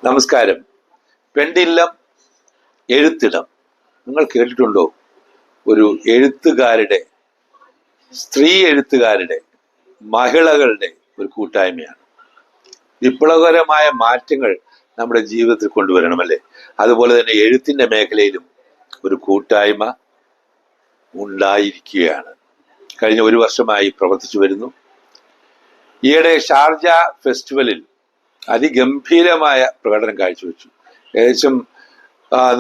നമസ്കാരം. പെണ്ണില്ലം എഴുത്തിടം നിങ്ങൾ കേട്ടിട്ടുണ്ടോ? ഒരു എഴുത്തുകാരുടെ, സ്ത്രീ എഴുത്തുകാരുടെ, മഹിളകളുടെ ഒരു കൂട്ടായ്മയാണ്. വിപ്ലവകരമായ മാറ്റങ്ങൾ നമ്മുടെ ജീവിതത്തിൽ കൊണ്ടുവരണമല്ലേ? അതുപോലെ തന്നെ എഴുത്തിന്റെ മേഖലയിലും ഒരു കൂട്ടായ്മ ഉണ്ടായിരിക്കുകയാണ്. കഴിഞ്ഞ ഒരു വർഷമായി പ്രവർത്തിച്ചു വരുന്നു. ഈയിടെ ഷാർജ ഫെസ്റ്റിവലിൽ അതിഗംഭീരമായ പ്രകടനം കാഴ്ചവെച്ചു. ഏകദേശം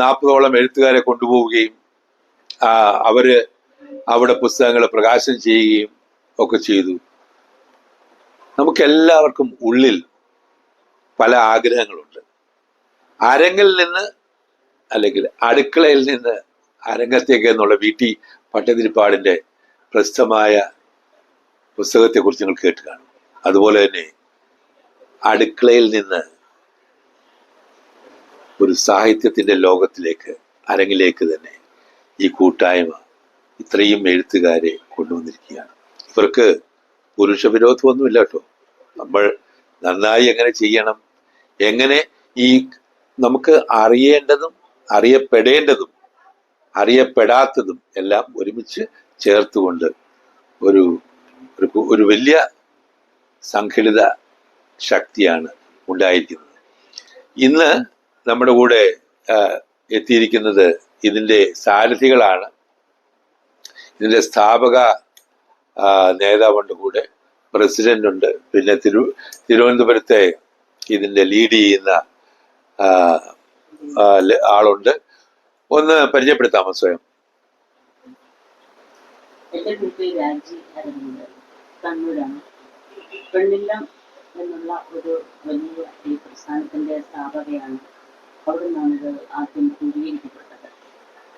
40ഓളം എഴുത്തുകാരെ കൊണ്ടുപോവുകയും അവര് അവിടെ പുസ്തകങ്ങൾ പ്രകാശനം ചെയ്യുകയും ഒക്കെ ചെയ്തു. നമുക്കെല്ലാവർക്കും ഉള്ളിൽ പല ആഗ്രഹങ്ങളുണ്ട്. അരങ്ങിൽ നിന്ന് അല്ലെങ്കിൽ അടുക്കളയിൽ നിന്ന് അരങ്ങത്തേക്ക് എന്നുള്ള VT ഭട്ടതിരിപ്പാടിന്റെ പ്രസിദ്ധമായ പുസ്തകത്തെക്കുറിച്ച് നിങ്ങൾ കേട്ട് കാണും. അതുപോലെ തന്നെ അടുക്കളയിൽ നിന്ന് ഒരു സാഹിത്യത്തിന്റെ ലോകത്തിലേക്ക്, അരങ്ങിലേക്ക് തന്നെ ഈ കൂട്ടായ്മ ഇത്രയും എഴുത്തുകാരെ കൊണ്ടുവന്നിരിക്കുകയാണ്. ഇവർക്ക് പുരുഷ വിരോധമൊന്നുമില്ല കേട്ടോ. നമ്മൾ നന്നായി എങ്ങനെ ചെയ്യണം, എങ്ങനെ ഈ നമുക്ക് അറിയേണ്ടതും അറിയപ്പെടേണ്ടതും അറിയപ്പെടാത്തതും എല്ലാം ഒരുമിച്ച് ചേർത്തുകൊണ്ട് ഒരു വലിയ സംഘടിത ശക്തിയാണ് ഉണ്ടായിരിക്കുന്നത്. ഇന്ന് നമ്മുടെ കൂടെ എത്തിയിരിക്കുന്നത് ഇതിൻ്റെ സാരഥികളാണ്. ഇതിൻ്റെ സ്ഥാപക നേതാവുണ്ട്, കൂടെ പ്രസിഡന്റ് ഉണ്ട്, പിന്നെ തിരുവനന്തപുരത്തെ ഇതിൻ്റെ ലീഡ് ചെയ്യുന്ന ആളുണ്ട്. ഒന്ന് പരിചയപ്പെടുത്താമോ സ്വയം? പെണ്ണില്ലം എന്നുള്ള ഒരു വലിയ ഈ പ്രസ്ഥാനത്തിന്റെ സ്ഥാപകയാണ്. അവിടെ നിന്നാണിത് ആദ്യം രൂപീകരിക്കപ്പെട്ടത്.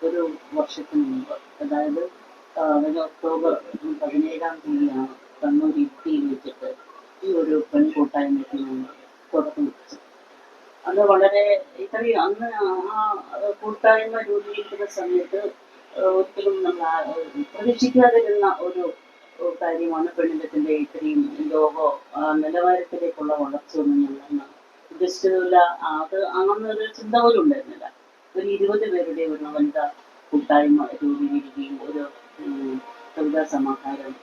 ഒരു വർഷത്തിന് മുമ്പ്, അതായത് ഒക്ടോബർ 17-ാം തീയതിയാണ് കണ്ണൂർ ഇരിട്ടിയിൽ വെച്ചിട്ട് ഈ ഒരു പെൺകൂട്ടായ്മയ്ക്ക് ഞങ്ങൾ തുടക്കം വെച്ചത്. അത് വളരെ ഇത്രയും അന്ന് ആ കൂട്ടായ്മ രൂപീകരിക്കുന്ന സമയത്ത് ഒരിക്കലും നമ്മൾ പ്രതീക്ഷിക്കാതിരുന്ന ഒരു കാര്യമാണ് പെണ്ണില്ലത്തിന്റെ ഇത്രയും നിലവാരത്തിലേക്കുള്ള വളർച്ചയൊന്നും ഞങ്ങൾ ഉദ്ദേശിച്ചതില്ല. അത് അങ്ങനൊരു ചിന്ത പോലും ഉണ്ടായിരുന്നില്ല. ഒരു 20 പേരുടെ ഒരു വനിതാ കൂട്ടായ്മ രൂപീകരിക്കുകയും ഒരു കവിതാ സമാഹാരം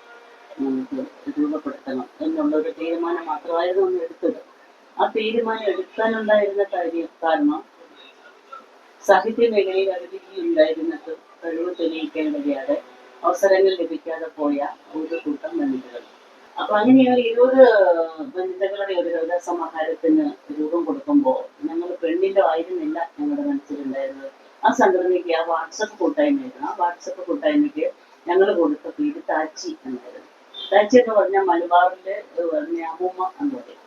നമുക്ക് രൂപപ്പെടുത്തണം എന്നുള്ളൊരു തീരുമാനം മാത്രമായിരുന്നു അന്ന് എടുത്തത്. ആ തീരുമാനം എടുക്കാനുണ്ടായിരുന്ന കാരണം സാഹിത്യ മേഖലയിൽ അഭിരുചി ഉണ്ടായിരുന്നിട്ട് കഴിവ് തെളിയിക്കേണ്ടതയാതെ അവസരങ്ങൾ ലഭിക്കാതെ പോയ ഒരു കൂട്ടം വനിതകൾ. അപ്പൊ അങ്ങനെയാണ് 20 വനിതകളുടെ ഒരു കവിതാ സമാഹാരത്തിന് രൂപം കൊടുക്കുമ്പോൾ ഞങ്ങൾ പെണ്ണിന്റെ ആയിരുന്നില്ല ഞങ്ങളുടെ മനസ്സിലുണ്ടായിരുന്നത്. ആ സംഘടനയ്ക്ക്, ആ വാട്സപ്പ് കൂട്ടായ്മയായിരുന്നു. ആ വാട്സപ്പ് കൂട്ടായ്മയ്ക്ക് ഞങ്ങൾ കൊടുത്ത പേര് താച്ചി എന്നായിരുന്നു. താച്ചി എന്ന് പറഞ്ഞാൽ മലബാറിന്റെ അമ്മൂമ്മ എന്ന് പറയും.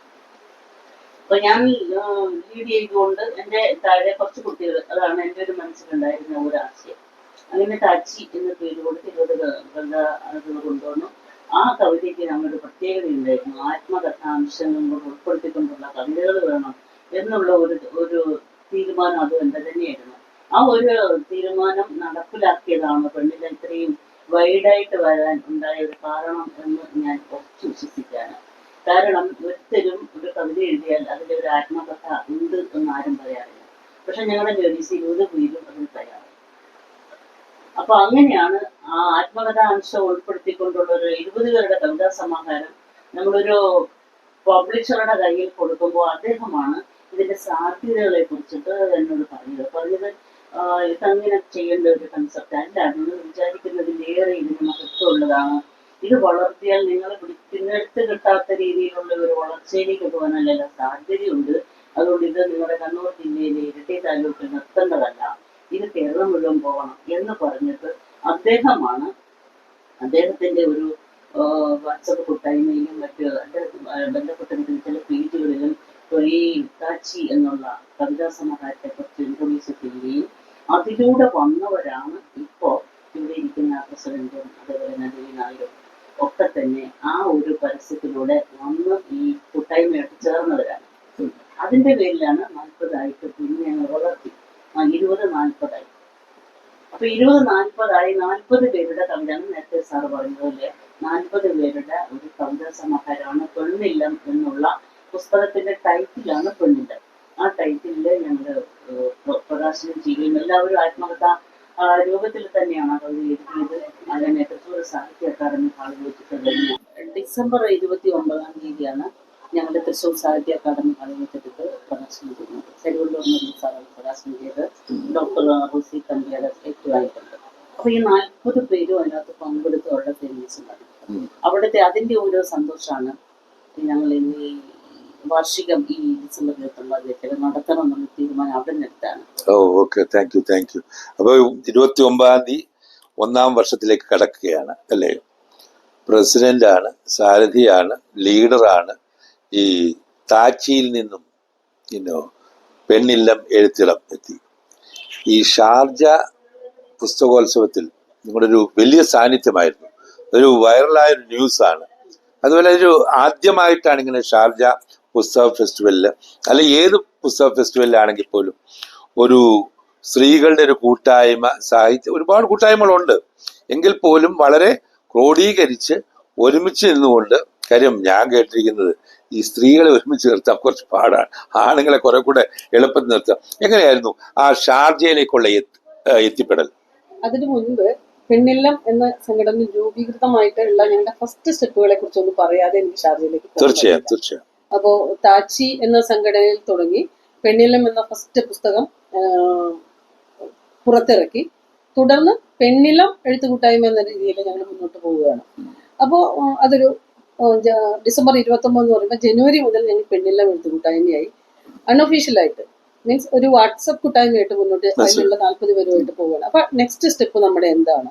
അപ്പൊ ഞാൻ ലീഡ് ചെയ്തുകൊണ്ട് എൻ്റെ താഴെ കുറച്ച് കുട്ടികൾ, അതാണ് എൻ്റെ ഒരു മനസ്സിലുണ്ടായിരുന്ന ഒരു ആശയം. അങ്ങനെ താച്ചി എന്ന പേര് കൊടുത്ത് 20 കവിതകൾ കൊണ്ടുവന്നു. ആ കവിതയ്ക്ക് ഞങ്ങളുടെ പ്രത്യേകതയുണ്ടായിരുന്നു. ആത്മകഥാംശങ്ങൾ ഉൾപ്പെടുത്തിക്കൊണ്ടുള്ള കവിതകൾ വേണം എന്നുള്ള ഒരു തീരുമാനം അത് എൻ്റെ തന്നെയായിരുന്നു. ആ ഒരു തീരുമാനം നടപ്പിലാക്കിയതാണ് പെണ്ണില്ല ഇത്രയും വൈഡായിട്ട് വരാൻ ഉണ്ടായ ഒരു കാരണം എന്ന് ഞാൻ കുറച്ച് വിശ്വസിക്കാണ്. കാരണം ഒരിക്കലും ഒരു കവിത എഴുതിയാൽ അതിൻ്റെ ഒരു ആത്മകഥ ഉണ്ട് എന്ന് ആരും പറയാറില്ല. പക്ഷെ ഞങ്ങളുടെ ലേഡീസ് 20 പേരും അതിന് തയ്യാറായി. അപ്പൊ അങ്ങനെയാണ് ആ ആത്മകഥാംശം ഉൾപ്പെടുത്തിക്കൊണ്ടുള്ള ഒരു 20 പേരുടെ കവിതാ സമാഹാരം നമ്മളൊരു പബ്ലിഷറുടെ കയ്യിൽ കൊടുക്കുമ്പോൾ അദ്ദേഹമാണ് ഇതിന്റെ സാധ്യതകളെ കുറിച്ചിട്ട് എന്നോട് പറഞ്ഞത് ഇതങ്ങനെ ചെയ്യേണ്ട ഒരു കൺസെപ്റ്റ് അല്ല, നിങ്ങൾ വിചാരിക്കുന്നതിലേറെ ഇതിന് മഹത്വമുള്ളതാണ്. ഇത് വളർത്തിയാൽ നിങ്ങൾ പിന്നെടുത്ത് കിട്ടാത്ത രീതിയിലുള്ള ഒരു വളർച്ചയിലേക്ക് പോകാനല്ല സാധ്യതയുണ്ട്. അതുകൊണ്ട് ഇത് നിങ്ങളുടെ കണ്ണൂർ ജില്ലയിലെ ഇരിട്ടി താലൂക്കിൽ നിർത്തേണ്ടതല്ല, ഇത് കേരളം മുഴുവൻ പോകണം എന്ന് പറഞ്ഞിട്ട് അദ്ദേഹത്തിന്റെ ഒരു വാട്സപ്പ് കൂട്ടായ്മയിലും മറ്റ് ബന്ധപ്പെട്ടിരിക്കുന്ന ചില പേജുകളിലും ഈ താച്ചി എന്നുള്ള കവിതാ സമാഹാരത്തെ കുറിച്ച് ഇൻട്രൊഡ്യൂസ് ചെയ്യുകയും അതിലൂടെ വന്നവരാണ് ഇപ്പോൾ ഇവിടെ ഇരിക്കുന്ന പ്രസിഡന്റും അതേപോലെ നവീനായും ഒക്കെ തന്നെ ആ ഒരു കൂടെ അന്ന് ഈ കൂട്ടായ്മയായിട്ട് ചേർന്നവരാണ്. അതിന്റെ പേരിലാണ് 40 പിന്നെ ഞങ്ങൾ വളർത്തി 20-40. അപ്പൊ 20-40 40 പേരുടെ കവിതയാണ് നേരത്തെ സാറ് പറഞ്ഞതുപോലെ 40 പേരുടെ ഒരു കവിതാ സമാഹാരമാണ് പെണ്ണില്ലം എന്നുള്ള പുസ്തകത്തിന്റെ ടൈറ്റിലാണ് പെണ്ണില്ലം. ആ ടൈറ്റിലില് ഞങ്ങൾ പ്രകാശനം ചെയ്യുകയും എല്ലാവരും ആത്മകഥ രൂപത്തിൽ തന്നെയാണ് അത് എഴുതിയത്. അങ്ങനെ തൃശ്ശൂർ സാഹിത്യ അക്കാദമി ഹാളിൽ വെച്ചിട്ട് കഴിഞ്ഞ ഡിസംബർ 29 ഞങ്ങളുടെ തൃശ്ശൂർ സാഹിത്യ അക്കാദമി ഹാളിൽ വെച്ചിട്ട് പ്രകാശനം ചെയ്യുന്നത്. ചെരുവള്ളൂർ സാറാണ് പ്രകാശനം ചെയ്ത്. ഡോക്ടർ റോസി തമ്പിയുടെ ഏറ്റവുമായിട്ടുണ്ട്. അപ്പൊ ഈ 40 പേരും അതിനകത്ത് പങ്കെടുത്ത് അവരുടെ ഫെമിനിസം അവിടുത്തെ അതിന്റെ ഓരോ സന്തോഷമാണ് ഞങ്ങൾ ഈ വാർഷികം ഈ ഡിസംബർ 29 നടത്തണം എന്നുള്ള തീരുമാനം അവിടെ നിന്നെടുത്താണ്. Okay, thank you. അപ്പോൾ 29 1-ാം വർഷത്തിലേക്ക് കടക്കുകയാണ് അല്ലേ? പ്രസിഡന്റാണ്, സാരഥിയാണ്, ലീഡറാണ്. ഈ താച്ചിയിൽ നിന്നും പെണ്ണില്ലം എഴുത്തിടം എത്തി. ഈ ഷാർജ പുസ്തകോത്സവത്തിൽ നിങ്ങളുടെ ഒരു വലിയ സാന്നിധ്യമായിരുന്നു. ഒരു വൈറലായൊരു ന്യൂസാണ്. അതുപോലെ ഒരു ആദ്യമായിട്ടാണ് ഇങ്ങനെ ഷാർജ പുസ്തക ഫെസ്റ്റിവലിൽ, അല്ലെങ്കിൽ ഏത് പുസ്തക ഫെസ്റ്റിവലിലാണെങ്കിൽ പോലും ഒരു സ്ത്രീകളുടെ ഒരു കൂട്ടായ്മ, സാഹിത്യം ഒരുപാട് കൂട്ടായ്മകളുണ്ട് എങ്കിൽ പോലും വളരെ ക്രോഡീകരിച്ച് ഒരുമിച്ച് നിന്നുകൊണ്ട്. കാര്യം ഞാൻ കേട്ടിരിക്കുന്നത് ഈ സ്ത്രീകളെ ഒരുമിച്ച് നിർത്താൻ കുറച്ച് പാടാണ്, ആണുങ്ങളെ കുറെ കൂടെ എളുപ്പത്തിൽ നിർത്താം. എങ്ങനെയായിരുന്നു ആ ഷാർജയിലേക്കുള്ള എത്തിപ്പെടൽ? അതിനു മുൻപ് പെണ്ണില്ലം എന്ന സംഘടന രൂപീകൃതമായിട്ടുള്ള ഞങ്ങളുടെ ഫസ്റ്റ് സ്റ്റെപ്പുകളെ കുറിച്ചൊന്നും പറയാതെ എനിക്ക് ഷാർജയിലേക്ക് തീർച്ചയായും. അപ്പോ താച്ചി എന്ന സംഘടനയിൽ തുടങ്ങി പെണ്ണില്ലം എന്ന ഫസ്റ്റ് പുസ്തകം പുറത്തിറക്കി. തുടർന്ന് പെണ്ണില്ലം എഴുത്തുകൂട്ടായ്മ എന്ന രീതിയിൽ ഞങ്ങൾ മുന്നോട്ട് പോവുകയാണ്. അപ്പോൾ അതൊരു ഡിസംബർ 29 എന്ന് പറയുമ്പോൾ ജനുവരി മുതൽ ഞങ്ങൾ പെണ്ണില്ലം എഴുത്തുകൂട്ടായ്മയായി. അൺഒഫീഷ്യലായിട്ട് മീൻസ് ഒരു വാട്സപ്പ് കൂട്ടായ്മയായിട്ട് മുന്നോട്ട് അതിലുള്ള 40 പേരുമായിട്ട് പോവുകയാണ്. അപ്പൊ നെക്സ്റ്റ് സ്റ്റെപ്പ് നമ്മുടെ എന്താണ്?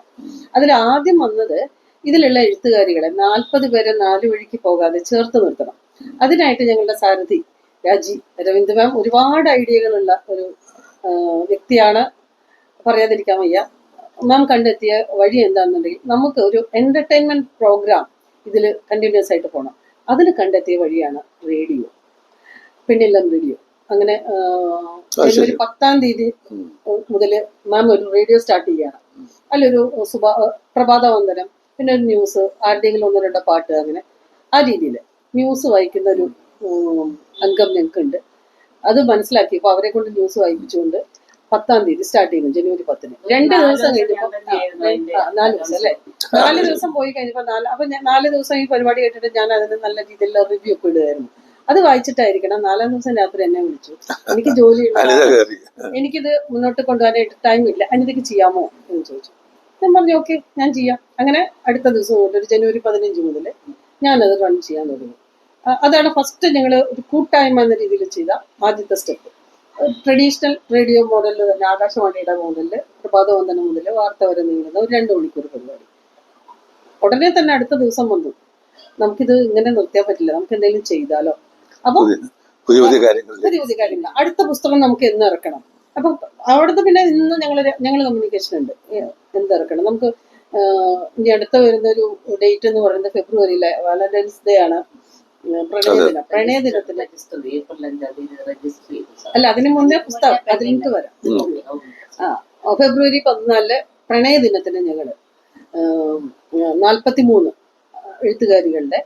അതിൽ ആദ്യം വന്നത് ഇതിലുള്ള എഴുത്തുകാരികളെ 40 പേരെ 4 വഴിക്ക് പോകാതെ ചേർത്ത് നിർത്തണം. അതിനായിട്ട് ഞങ്ങളുടെ സാരഥി രാജി അരവിന്ദ് മാം ഒരുപാട് ഐഡിയകളുള്ള ഒരു വ്യക്തിയാണ്, പറയാതിരിക്കാൻ വയ്യ. മാം കണ്ടെത്തിയ വഴി എന്താണെന്നുണ്ടെങ്കിൽ നമുക്ക് ഒരു എന്റർടൈൻമെന്റ് പ്രോഗ്രാം ഇതിൽ കണ്ടിന്യൂസ് ആയിട്ട് പോകണം. അതിന് കണ്ടെത്തിയ വഴിയാണ് റേഡിയോ, പെണ്ണില്ലം റേഡിയോ. അങ്ങനെ ജനുവരി 10-ാം തീയതി മുതൽ മാം ഒരു റേഡിയോ സ്റ്റാർട്ട് ചെയ്യാണ്. അതിലൊരു പ്രഭാതവന്ദനം, പിന്നെ ഒരു ന്യൂസ്, ആരുടെയെങ്കിലും 1-2 പാട്ട്, അങ്ങനെ ആ രീതിയിൽ ന്യൂസ് വായിക്കുന്ന ഒരു അംഗം ഞങ്ങൾക്കുണ്ട്. അത് മനസ്സിലാക്കിയപ്പോൾ അവരെ കൊണ്ട് ന്യൂസ് വായിപ്പിച്ചുകൊണ്ട് 10-ാം തീയതി സ്റ്റാർട്ട് ചെയ്യുന്നു. ജനുവരി 10-ന് 2 ദിവസം കഴിഞ്ഞപ്പോൾ 4 ദിവസം അല്ലേ, 4 ദിവസം പോയി കഴിഞ്ഞപ്പോൾ 4 ദിവസം ഈ പരിപാടി കേട്ടിട്ട് ഞാൻ അതിന് നല്ല രീതിയിലുള്ള റിവ്യൂ ഒക്കെ ഇടുകയായിരുന്നു. അത് വായിച്ചിട്ടായിരിക്കണം 4-ാം ദിവസം രാത്രി എന്നെ വിളിച്ചു. എനിക്ക് ജോലിയുണ്ട്, എനിക്കിത് മുന്നോട്ട് കൊണ്ടുപോകാനായിട്ട് ടൈം ഇല്ല, അനിതയ്ക്ക് ചെയ്യാമോ എന്ന് ചോദിച്ചു. ഞാൻ പറഞ്ഞു ഓക്കെ ഞാൻ ചെയ്യാം. അങ്ങനെ അടുത്ത ദിവസം തൊട്ട് ഒരു ജനുവരി 15 മുതൽ ഞാനത് റൺ ചെയ്യാൻ തുടങ്ങി. അതാണ് ഫസ്റ്റ് ഞങ്ങൾ ഒരു കൂട്ടായ്മ എന്ന രീതിയിൽ ചെയ്ത ആദ്യത്തെ സ്റ്റെപ്പ്. ട്രഡീഷണൽ റേഡിയോ മോഡലിൽ തന്നെ, ആകാശവാണിയുടെ മോഡലിൽ പ്രഭാതവന്ദനം മുതൽ വാർത്ത വരെ നീങ്ങുന്ന ഒരു 2 മണിക്കൂർ പരിപാടി. ഉടനെ തന്നെ അടുത്ത ദിവസം വന്നു, നമുക്കിത് ഇങ്ങനെ നിർത്തിയാൻ പറ്റില്ല, നമുക്ക് എന്തെങ്കിലും ചെയ്താലോ. അപ്പൊ പുതിയ കാര്യങ്ങൾ, അടുത്ത പുസ്തകം നമുക്ക് എന്ന് ഇറക്കണം. അപ്പൊ അവിടുത്തെ പിന്നെ ഇന്ന് ഞങ്ങൾ കമ്മ്യൂണിക്കേഷൻ ഉണ്ട്, എന്തിറക്കണം നമുക്ക്. ഇനി അടുത്ത വരുന്ന ഒരു ഡേറ്റ് എന്ന് പറയുന്നത് ഫെബ്രുവരിയിലെ വാലന്റൈൻസ് ഡേ ആണ്, പ്രണയദിനത്തിന്റെ അല്ല അതിന് മുന്നേ പുസ്തകം അതിലേക്ക് വരാം. ഫെബ്രുവരി 14 പ്രണയദിനത്തിന് ഞങ്ങള് 43 എഴുത്തുകാരികളുടെ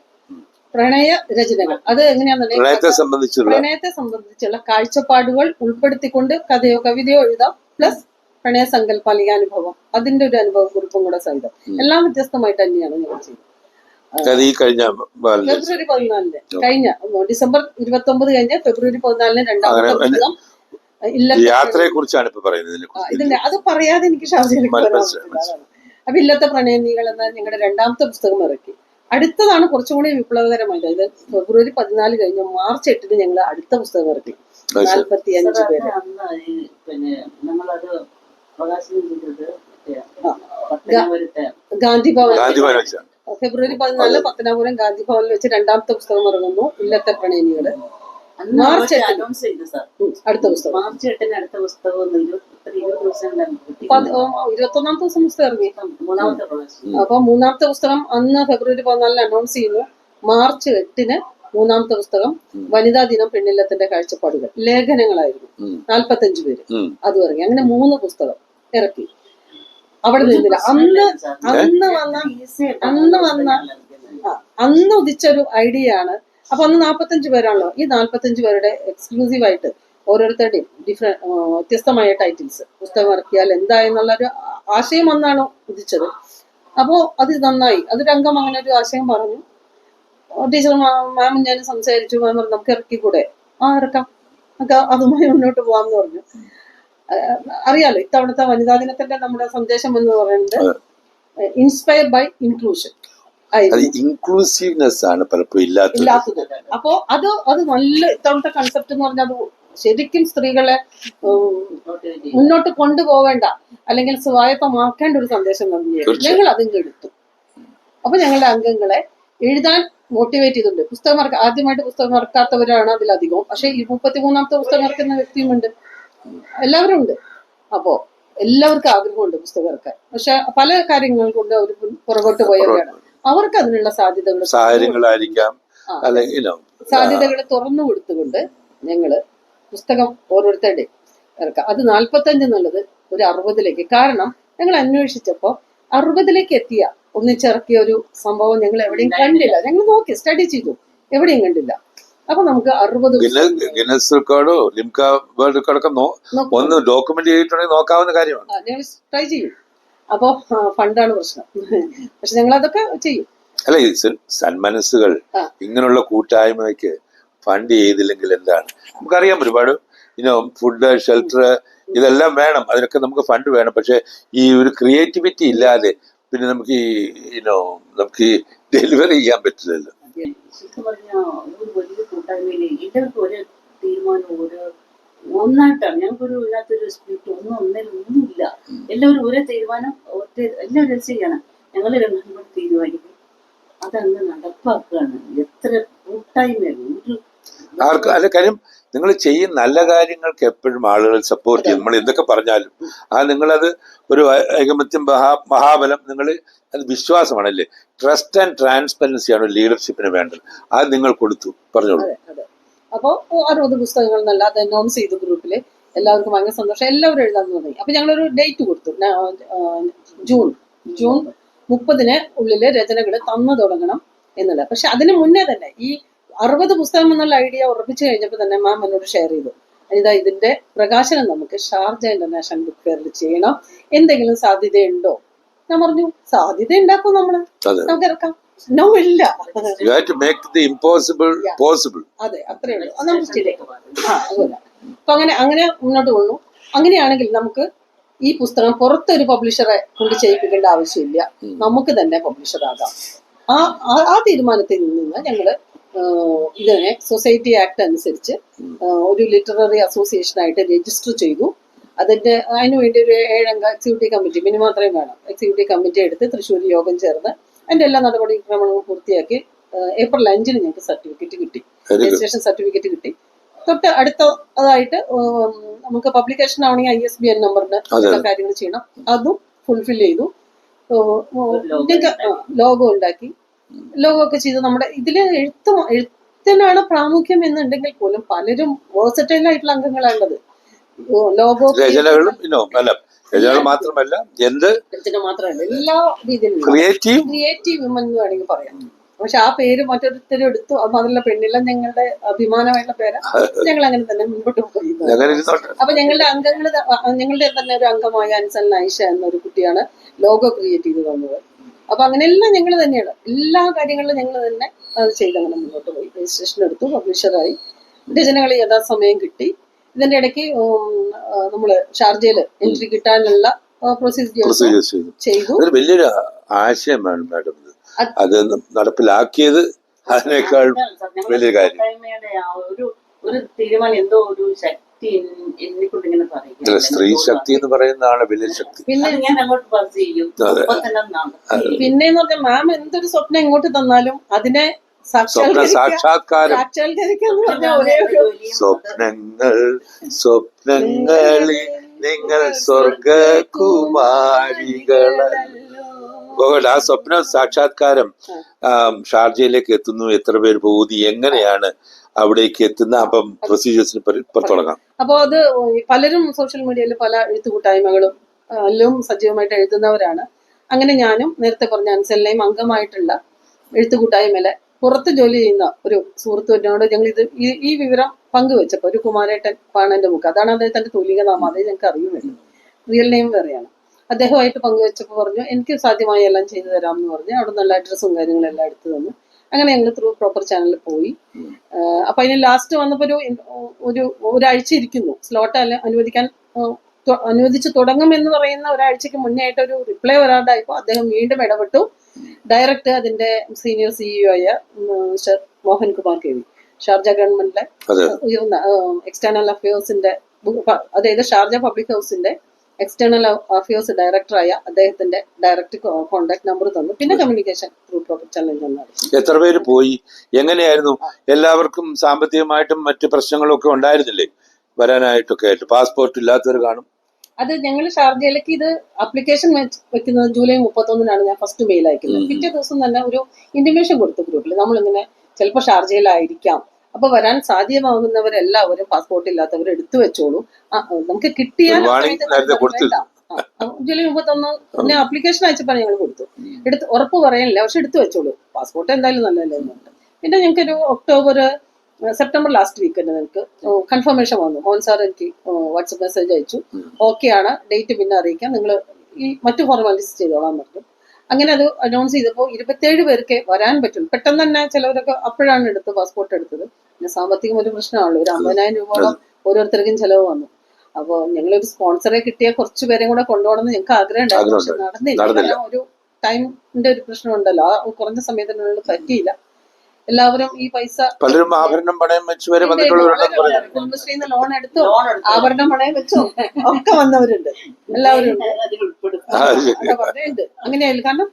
പ്രണയ രചനകൾ, അത് എങ്ങനെയാണെന്നുണ്ടെങ്കിൽ പ്രണയത്തെ സംബന്ധിച്ചുള്ള കാഴ്ചപ്പാടുകൾ ഉൾപ്പെടുത്തിക്കൊണ്ട് കഥയോ കവിതയോ എഴുതാം, പ്ലസ് പ്രണയ സങ്കല്പം അല്ലെങ്കിൽ അനുഭവം, അതിന്റെ ഒരു അനുഭവ കുറിപ്പും കൂടെ സഹിതം എല്ലാം വ്യത്യസ്തമായിട്ട് തന്നെയാണ് ഞങ്ങൾ ചെയ്യുന്നത്. ഫെബ്രുവരി 14 കഴിഞ്ഞ ഡിസംബർ 29 കഴിഞ്ഞ ഫെബ്രുവരി 14 രണ്ടാമത്തെ പുസ്തകം ഇതിന്റെ അത് പറയാതെ എനിക്ക് ഷാർജയിലേക്ക് വരാൻ പറ്റില്ല. അപ്പൊ ഇല്ലത്തെ പ്രണയനികൾ എന്ന ഞങ്ങളുടെ 2ാമത്തെ പുസ്തകം ഇറക്കി. അടുത്തതാണ് കുറച്ചും കൂടി വിപ്ലവകരമായത്. ഇത് ഫെബ്രുവരി 14 കഴിഞ്ഞ മാർച്ച് 8-ന് ഞങ്ങൾ അടുത്ത പുസ്തകം ഇറക്കി. 45 പേര്. പിന്നെ നമ്മളത് പ്രകാശനം ചെയ്തത് ഗാന്ധി ഭവൻ ഫെബ്രുവരി 14 പത്തനാപുരം ഗാന്ധി ഭവനിൽ വെച്ച് 2ാമത്തെ പുസ്തകം ഇറങ്ങുന്നു, ഇല്ലത്തെ പ്രണയനികള്. മാർച്ച് 8 അനൗൺസ് ചെയ്തു സാർ അടുത്ത പുസ്തകം. മാർച്ച് 8-ന് അടുത്ത പുസ്തകം 20 ദിവസം 21-ാമത്തെ ദിവസം പുസ്തകം ഇറങ്ങി. 3-ാമത്തെ പ്രകാശനം. അപ്പൊ 3-ാമത്തെ പുസ്തകം അന്ന് ഫെബ്രുവരി 14 അനൗൺസ് ചെയ്യുന്നു. മാർച്ച് 8-ന് മൂന്നാമത്തെ പുസ്തകം വനിതാ ദിനം പെണ്ണില്ലത്തിന്റെ കാഴ്ചപ്പാടുകൾ ലേഖനങ്ങളായിരുന്നു. 45 പേര് അത് ഇറങ്ങി. അങ്ങനെ 3 പുസ്തകം ഇറക്കി. അവിടെ നിന്നില്ല. അന്ന് ഉദിച്ചൊരു ഐഡിയ ആണ്. അപ്പൊ അന്ന് 45 പേരാണല്ലോ. ഈ 45 പേരുടെ എക്സ്ക്ലൂസീവായിട്ട് ഓരോരുത്തരുടെയും വ്യത്യസ്തമായ ടൈറ്റിൽസ് പുസ്തകം ഇറക്കിയാൽ എന്താ എന്നുള്ളൊരു ആശയം അന്നാണ് ഉദിച്ചത്. അപ്പോ അത് നന്നായി. അതൊരു അംഗം അങ്ങനെ ഒരു ആശയം പറഞ്ഞു. ടീച്ചർ മാമും ഞാൻ സംസാരിച്ചു. മാം പറഞ്ഞു നമുക്ക് ഇറക്കിക്കൂടെ? ഇറക്കാം, നമുക്ക് അതുമായി മുന്നോട്ട് പോകാമെന്ന് പറഞ്ഞു. അറിയാലോ ഇത്തവണത്തെ വനിതാ ദിനത്തിന്റെ നമ്മുടെ സന്ദേശം എന്ന് പറയുന്നത് ഇൻസ്പയർ ബൈ ഇൻക്ലൂഷൻ, ഇൻക്ലൂസീവ്നെസ് ആണ് പലപ്പോഴും ഇല്ലാത്തത്. അപ്പോ അത് നല്ല ഇത്തവണത്തെ കൺസെപ്റ്റ് എന്ന് പറഞ്ഞാൽ അത് ശരിക്കും സ്ത്രീകളെ മുന്നോട്ട് കൊണ്ടുപോവേണ്ട അല്ലെങ്കിൽ സ്വായത്തമാക്കേണ്ട ഒരു സന്ദേശം തന്നെയാണ്. ഞങ്ങൾ അതിങ്ങ് എടുത്തു. അപ്പൊ ഞങ്ങളുടെ അംഗങ്ങളെ എഴുതാൻ മോട്ടിവേറ്റ് ചെയ്തിട്ടുണ്ട്. പുസ്തകം ആദ്യമായിട്ട് പുസ്തകം ഇറക്കാത്തവരാണ് അതിലധികവും. പക്ഷെ ഈ 33ാമത്തെ പുസ്തകം ഇറക്കുന്ന വ്യക്തിയുമുണ്ട്, എല്ലാവരും ഉണ്ട്. അപ്പോ എല്ലാവർക്കും ആഗ്രഹമുണ്ട് പുസ്തകം ഇറക്കാൻ. പക്ഷെ പല കാര്യങ്ങൾ കൊണ്ട് അവർ പുറകോട്ട് പോയവരാണ്. അവർക്ക് അതിനുള്ള സാധ്യതകൾ തുറന്നു കൊടുത്തുകൊണ്ട് ഞങ്ങള് പുസ്തകം ഓരോരുത്തരുടെയും ഇറക്കാം. അത് 45 എന്നുള്ളത് ഒരു 60-ലേക്ക്. കാരണം ഞങ്ങൾ അന്വേഷിച്ചപ്പോ 60-ലേക്ക് എത്തിയ ഒന്നിച്ചിറക്കിയ ഒരു സംഭവം ഞങ്ങൾ എവിടെയും കണ്ടില്ല. ഞങ്ങൾ നോക്കി സ്റ്റഡി ചെയ്തു, എവിടെയും കണ്ടില്ല. അപ്പൊ നമുക്ക് 60 ഗിന്നസ് റെക്കോർഡോ ലിംക വേൾഡ് റെക്കോർഡൊക്കെ ഒന്ന് ഡോക്യുമെന്റ് ചെയ്തിട്ടുണ്ടെങ്കിൽ നോക്കാവുന്ന കാര്യമാണ്. ഞങ്ങൾ ട്രൈ ചെയ്യും. അപ്പൊ ഫണ്ടാണ് പ്രശ്നം. പക്ഷെ ഞങ്ങൾ അതൊക്കെ ചെയ്യും. അല്ല, ഈ സന്മനസ്സുകൾ ഇങ്ങനെയുള്ള കൂട്ടായ്മയ്ക്ക് ഫണ്ട് ചെയ്തില്ലെങ്കിൽ എന്താണ്? നമുക്കറിയാം ഒരുപാട് ഫുഡ്, ഷെൽട്ടർ ഇതെല്ലാം വേണം, അതിനൊക്കെ നമുക്ക് ഫണ്ട് വേണം. പക്ഷെ ഈ ഒരു ക്രിയേറ്റിവിറ്റി ഇല്ലാതെ പിന്നെ നമുക്ക് നമുക്ക് ഡെലിവറി ചെയ്യാൻ പറ്റില്ലല്ലോ. ശരിക്കും പറഞ്ഞാൽ ഒരു വലിയ കൂട്ടായ്മയില് എല്ലാവർക്കും ഒരു തീരുമാനം ഒന്നായിട്ടാണ്. ഞങ്ങൾക്കൊരു ഇല്ലാത്തൊരു സ്പിരിറ്റ് ഒന്നുമില്ല. എല്ലാവരും ഒരേ തീരുമാനം എല്ലാവരും ചെയ്യണം. ഞങ്ങൾ രണ്ടും തീരുമാനിക്കും, അതങ്ങ് നടപ്പാക്കുകയാണ്. എത്ര കൂട്ടായ്മയാണ് അല്ല കാര്യം, നിങ്ങൾ ചെയ്യുന്ന നല്ല കാര്യങ്ങൾക്ക് എപ്പോഴും ആളുകൾ സപ്പോർട്ട് ചെയ്യും. നമ്മൾ എന്തൊക്കെ പറഞ്ഞാലും നിങ്ങളത് ഒരു ഐകമത്യം, മഹാബലം, നിങ്ങൾ അത് വിശ്വാസമാണല്ലേ. ട്രസ്റ്റ് ആൻഡ് ട്രാൻസ്പെറൻസി ആണ് ലീഡർഷിപ്പിന് വേണ്ടത്. അത് നിങ്ങൾ കൊടുത്തു. പറഞ്ഞോളൂ. അപ്പോ 60 പുസ്തകങ്ങൾ എന്നല്ല അത് അനൗൺസ് ചെയ്തു ഗ്രൂപ്പില്. എല്ലാവർക്കും ഭയങ്കര സന്തോഷം. എല്ലാവരും എഴുതാൻ തുടങ്ങി. അപ്പൊ ഞങ്ങളൊരു ഡേറ്റ് കൊടുത്തു. ജൂൺ 30-ന് ഉള്ളില് രചനകൾ തന്നു തുടങ്ങണം എന്നുള്ളത്. പക്ഷെ അതിന് മുന്നേ തന്നെ ഈ 60 പുസ്തകം എന്നുള്ള ഐഡിയ ഉറപ്പിച്ചു കഴിഞ്ഞപ്പോൾ തന്നെ മാം എന്നോട് ഷെയർ ചെയ്തു, അനിത ഇതിന്റെ പ്രകാശനം നമുക്ക് ഷാർജ ഇന്റർനാഷണൽ ബുക്ക് ഫെയറിൽ ചെയ്യണം, എന്തെങ്കിലും സാധ്യതയുണ്ടോ? ഞാൻ പറഞ്ഞു സാധ്യത ഉണ്ടാക്കും, നമുക്ക് ഇറക്കാം. നോ ഇല്ല, അതെ അത്രേ ഉള്ളൂ. അതുപോലെ അപ്പൊ അങ്ങനെ മുന്നോട്ട് കൊള്ളു. അങ്ങനെയാണെങ്കിൽ നമുക്ക് ഈ പുസ്തകം പുറത്തൊരു പബ്ലിഷറെ കൊണ്ട് ചെയ്യിപ്പിക്കേണ്ട ആവശ്യമില്ല, നമുക്ക് തന്നെ പബ്ലിഷർ ആകാം. ആ തീരുമാനത്തിൽ നിന്ന് ഞങ്ങള് ഇതിനെ സൊസൈറ്റി ആക്ട് അനുസരിച്ച് ഒരു ലിറ്റററി അസോസിയേഷൻ ആയിട്ട് രജിസ്റ്റർ ചെയ്തു. അതിനുവേണ്ടി ഒരു 7 അംഗ എക്സിക്യൂട്ടീവ് കമ്മിറ്റി മിനിമം അത്രയും വേണം. എക്സിക്യൂട്ടീവ് കമ്മിറ്റി എടുത്ത് തൃശ്ശൂർ യോഗം ചേർന്ന് അതിന്റെ എല്ലാ നടപടിക്രമങ്ങളും പൂർത്തിയാക്കി ഏപ്രിൽ 5-ന് ഞങ്ങൾക്ക് സർട്ടിഫിക്കറ്റ് കിട്ടി, രജിസ്ട്രേഷൻ സർട്ടിഫിക്കറ്റ് കിട്ടി. തൊട്ട് അടുത്തതായിട്ട് നമുക്ക് പബ്ലിക്കേഷൻ ആവണമെങ്കിൽ ISBN നമ്പറിന്റെ കാര്യങ്ങൾ ചെയ്യണം, അതും ഫുൾഫിൽ ചെയ്തു. ലോഗോ ഉണ്ടാക്കി, ലോഗോ ഒക്കെ ചെയ്ത് നമ്മുടെ ഇതില് എഴുത്തിനാണ് പ്രാമുഖ്യം എന്നുണ്ടെങ്കിൽ പോലും പലരും വേഴ്സറ്റൈൽ ആയിട്ടുള്ള അംഗങ്ങളാണുള്ളത്. ലോഗോ മാത്രമല്ല എല്ലാ രീതിയിലും ക്രിയേറ്റീവ് വിമൻ എന്ന് വേണമെങ്കിൽ പറയാം. പക്ഷെ ആ പേര് മറ്റൊരുത്തരും എടുത്തു. അപ്പൊ അതിലുള്ള പെണ്ണില്ല ഞങ്ങളുടെ അഭിമാനമായിട്ടുള്ള പേര്, ഞങ്ങൾ അങ്ങനെ തന്നെ മുൻപോട്ട് പോയി. അപ്പൊ ഞങ്ങളുടെ തന്നെ ഒരു അംഗമായ അൻസൽ നൈഷ എന്നൊരു കുട്ടിയാണ് ലോഗോ ക്രിയേറ്റ് ചെയ്ത് തന്നത്. അപ്പൊ അങ്ങനെയെല്ലാം ഞങ്ങൾ തന്നെയാണ്, എല്ലാ കാര്യങ്ങളിലും ഞങ്ങൾ തന്നെ അത് ചെയ്തങ്ങനെ മുന്നോട്ട് പോയി. രജിസ്ട്രേഷൻ എടുത്തു, പബ്ലിഷറായി, രചനകൾ യഥാസമയം കിട്ടി. ഇതിന്റെ ഇടയ്ക്ക് നമ്മള് ഷാർജയില് എൻട്രി കിട്ടാനുള്ള പ്രൊസീജിയേഴ്സ് ചെയ്തു. വലിയൊരു ആശയമാണ് മാഡം അത് നടപ്പിലാക്കിയത്. അതിനേക്കാൾ വലിയ കാര്യം ഒരു തീരുമാനം, എന്തോ ഒരു ശക്തി എന്നെക്കൊണ്ട് ഇങ്ങനെ പറയും. സ്ത്രീ ശക്തി എന്ന് പറയുന്നതാണ് വലിയ ശക്തി. പിന്നെ ഞാൻ അങ്ങോട്ട് പാസ് ചെയ്യും. പിന്നെന്ന് പറഞ്ഞാൽ മാം എന്തൊരു സ്വപ്നം ഇങ്ങോട്ട് തന്നാലും അതിനെ സാക്ഷാത്കാരം. സ്വപ്നങ്ങളിൽ നിങ്ങൾ സ്വർഗകുമാരികളല്ലോ. ആ സ്വപ്ന സാക്ഷാത്കാരം ഷാർജയിലേക്ക് എത്തുന്നു, എത്ര പേര് പോകുന്നു, എങ്ങനെയാണ് അവിടേക്ക് എത്തുന്ന, അപ്പം പ്രൊസീജിയേഴ്സിന് പുറത്തുടങ്ങാം. അപ്പോൾ അത് പലരും സോഷ്യൽ മീഡിയയിൽ പല എഴുത്തു കൂട്ടായ്മകളും എല്ലാം സജീവമായിട്ട് എഴുതുന്നവരാണ്. അങ്ങനെ ഞാനും നേരത്തെ പറഞ്ഞ അൻസലിനെയും അംഗമായിട്ടുള്ള എഴുത്തു കൂട്ടായ്മയിലെ പുറത്ത് ജോലി ചെയ്യുന്ന ഒരു സുഹൃത്തുവിനോട് ഞങ്ങൾ ഈ വിവരം പങ്കുവെച്ചപ്പോൾ, ഒരു കുമാരേട്ടൻ പാണന്റെ മുഖം, അതാണ് അദ്ദേഹത്തിന്റെ തൂലിക നാമം, അതേ ഞങ്ങൾക്ക് അറിയുമല്ലോ, റിയൽ നെയിം വേറെയാണ്. അദ്ദേഹമായിട്ട് പങ്കുവെച്ചപ്പോൾ പറഞ്ഞു എനിക്ക് സാധ്യമായി എല്ലാം ചെയ്തു തരാമെന്ന് പറഞ്ഞു. അവിടെ നല്ല അഡ്രസ്സും കാര്യങ്ങളെല്ലാം എടുത്തു തന്നു. അങ്ങനെ ഞങ്ങൾ ത്രൂ പ്രോപ്പർ ചാനലിൽ പോയി. അപ്പൊ അതിന് ലാസ്റ്റ് വന്നപ്പോൾ ഒരാഴ്ച ഇരിക്കുന്നു, സ്ലോട്ട് അനുവദിച്ചു തുടങ്ങുമെന്ന് പറയുന്ന ഒരാഴ്ചക്ക് മുന്നേ ആയിട്ട് ഒരു റിപ്ലൈ വരാണ്ടായപ്പോൾ അദ്ദേഹം വീണ്ടും ഇടപെട്ടു. ഡയറക്റ്റ് അതിന്റെ സീനിയർ CEO ആയ mister Mohan Kumar KV, Sharjah ഗവൺമെന്റിലെ ഉയർന്ന എക്സ്റ്റേണൽ അഫയേഴ്സിന്റെ, അതായത് ഷാർജ പബ്ലിക് ഹൗസിന്റെ എക്സ്റ്റേണൽ അഫയേഴ്സ് ഡയറക്ടറായ അദ്ദേഹത്തിന്റെ ഡയറക്റ്റ് കോൺടാക്ട് നമ്പർ തന്നു. പിന്നെ കമ്മ്യൂണിക്കേഷൻ ത്രൂ പ്രോപ്പർ ചാനൽ തന്നാണ്. എത്ര പേര് പോയി, എങ്ങനെയായിരുന്നു? എല്ലാവർക്കും സാമ്പത്തികമായിട്ടും മറ്റു പ്രശ്നങ്ങളും ഒക്കെ ഉണ്ടായിരുന്നില്ലേ വരാനായിട്ടൊക്കെ ആയിട്ട്? പാസ്പോർട്ട് ഇല്ലാത്തവർ കാണും. അത് ഞങ്ങൾ ഷാർജയിലേക്ക് ഇത് ആപ്ലിക്കേഷൻ വെക്കുന്നത് ജൂലൈ 31-നാണ്. ഞാൻ ഫസ്റ്റ് മെയിൽ അയക്കുന്നത്. പിറ്റേ ദിവസം തന്നെ ഒരു ഇന്റിമേഷൻ കൊടുത്തു ഗ്രൂപ്പിൽ, നമ്മളിങ്ങനെ ചിലപ്പോൾ ഷാർജയിലായിരിക്കാം, അപ്പൊ വരാൻ സാധ്യമാകുന്നവരെല്ലാവരും പാസ്പോർട്ട് ഇല്ലാത്തവർ എടുത്തു വെച്ചോളൂ, നമുക്ക് കിട്ടിയാൽ ജൂലൈ 31 ആപ്ലിക്കേഷൻ അയച്ചപ്പോൾ ഞങ്ങൾ കൊടുത്തു. ഉറപ്പ് പറയാനില്ല, പക്ഷെ എടുത്തു വെച്ചോളൂ, പാസ്പോർട്ട് എന്തായാലും നല്ലതല്ലേ എന്നുണ്ട്. പിന്നെ ഞങ്ങൾക്കൊരു സെപ്റ്റംബർ ലാസ്റ്റ് വീക്ക് തന്നെ നിങ്ങൾക്ക് കൺഫർമേഷൻ വന്നു. മോഹൻ സാർ എനിക്ക് വാട്സപ്പ് മെസ്സേജ് അയച്ചു, ഓക്കെ ആണ്, ഡേറ്റ് പിന്നെ അറിയിക്കാം, നിങ്ങൾ ഈ മറ്റു ഫോർമാലിറ്റീസ് ചെയ്തോളാൻ പറഞ്ഞു. അങ്ങനെ അത് അനൗൺസ് ചെയ്തപ്പോൾ 27 പേർക്ക് വരാൻ പറ്റും. പെട്ടെന്ന് തന്നെ ചിലവരൊക്കെ അപ്പോഴാണ് പാസ്പോർട്ട് എടുത്തത്. പിന്നെ സാമ്പത്തികം ഒരു പ്രശ്നമാണല്ലോ, ഒരു 50,000 രൂപയോളം ഓരോരുത്തർക്കും ചിലവ് വന്നു. അപ്പോൾ ഞങ്ങളൊരു സ്പോൺസറെ കിട്ടിയ കുറച്ച് പേരെ കൂടെ കൊണ്ടുപോകണമെന്ന് ഞങ്ങൾക്ക് ആഗ്രഹം ഉണ്ടായിരുന്നു, പക്ഷെ നടന്നില്ല. ഒരു ടൈമിന്റെ ഒരു പ്രശ്നമുണ്ടല്ലോ, ആ കുറഞ്ഞ സമയത്തിനുള്ളിൽ പറ്റിയില്ല. എല്ലാവരും ഈ പൈസ പലരും ആഭരണം പണയം വെച്ച് വരെ വന്നിട്ടുള്ളവരുണ്ട്. കുടുംബശ്രീന്ന് ലോൺ എടുത്തു, ആഭരണം പണയം വെച്ചു ഒക്കെ വന്നവരുണ്ട്, എല്ലാവരും പറയുന്നുണ്ട്. അങ്ങനെയായാലും കാരണം,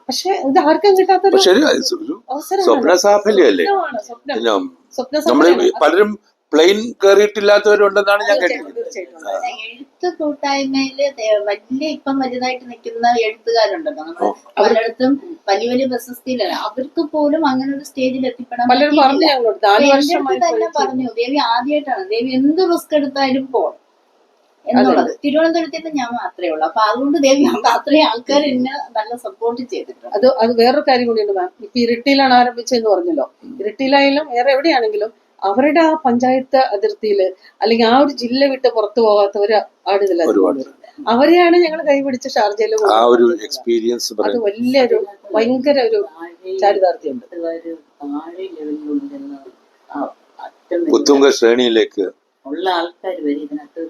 പക്ഷെ ഇത് ആർക്കും കിട്ടാത്തൊരു പലരും പ്ലെയിൻ കയറിയിട്ടില്ലാത്തവരുണ്ടെന്നാണ് ഞാൻ കേട്ടത്. എഴുത്ത് കൂട്ടായ്മയില് ഇപ്പം വലുതായിട്ട് നിൽക്കുന്ന എഴുത്തുകാരുണ്ടല്ലോ, നമ്മൾ പലയിടത്തും വലിയ വലിയ പ്രശസ്തിയിലല്ല, അവർക്ക് പോലും അങ്ങനെ ഒരു സ്റ്റേജിൽ എത്തിപ്പെടാൻ തന്നെ പറഞ്ഞു. ദേവി ആദ്യമായിട്ടാണ്, ദേവി എന്ത് റിസ്ക് എടുത്താലും പോകണം എന്നുള്ളത്. തിരുവനന്തപുരത്ത് ഞാൻ മാത്രമേ ഉള്ളൂ. അപ്പൊ അതുകൊണ്ട് ദേവി അത്രയും ആൾക്കാർ എന്നെ നല്ല സപ്പോർട്ട് ചെയ്തിട്ടുണ്ട്. അത് വേറൊരു കാര്യം കൂടിയുണ്ട് മാം. ഇപ്പൊ ഇരിട്ടിയിലാണ് ആരംഭിച്ചതെന്ന് പറഞ്ഞല്ലോ, ഇരിട്ടിയിലായാലും വേറെ എവിടെയാണെങ്കിലും അവരുടെ ആ പഞ്ചായത്ത് അതിർത്തിയില് അല്ലെങ്കിൽ ആ ഒരു ജില്ല വിട്ട് പുറത്തു പോകാത്തവര് ആടുന്നില്ല. അവരെയാണ് ഞങ്ങൾ കൈപിടിച്ച് ഷാർജയില് എക്സ്പീരിയൻസ്. അത് വലിയൊരു ഭയങ്കര ഒരു ചാരിതാർത്ഥ്യമുണ്ട്. ഉത്തുംഗ ശ്രേണിയിലേക്ക് ഉള്ള ആൾക്കാർ വരെ ഇതിനകത്ത്,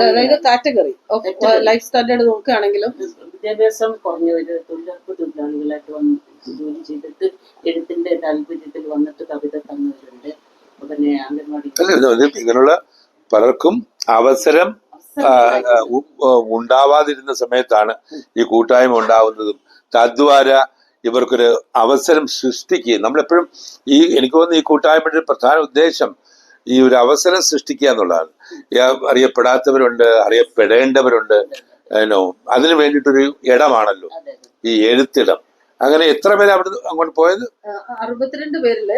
അതായത് കാറ്റഗറി ഓഫ് ലൈഫ് സ്റ്റാൻഡേർഡ് നോക്കുകയാണെങ്കിലും വിദ്യാഭ്യാസം കുറഞ്ഞവര്, തൊഴിലാളികളായിട്ട് വന്ന് ജോലി ചെയ്തിട്ട് എഴുത്തിന്റെ താല്പര്യത്തിൽ വന്നിട്ട് കവിത തന്നവരുണ്ട്. പിന്നെ അംഗൻവാടി ഇങ്ങനെയുള്ള പലർക്കും അവസരം ഉണ്ടാവാതിരുന്ന സമയത്താണ് ഈ കൂട്ടായ്മ ഉണ്ടാവുന്നതും. തദ്വാര ഇവർക്കൊരു അവസരം സൃഷ്ടിക്കുക. നമ്മളെപ്പോഴും എനിക്ക് തോന്നുന്നു ഈ കൂട്ടായ്മയുടെ ഒരു പ്രധാന ഉദ്ദേശം ഈ ഒരു അവസരം സൃഷ്ടിക്കുക എന്നുള്ളതാണ്. അറിയപ്പെടാത്തവരുണ്ട്, അറിയപ്പെടേണ്ടവരുണ്ട്, അതിനു വേണ്ടിയിട്ടൊരു ഇടമാണല്ലോ ഈ എഴുത്തിടം. അങ്ങനെ എത്ര പേര് അവിടെ അങ്ങോട്ട് പോയത്? 62 പേരില്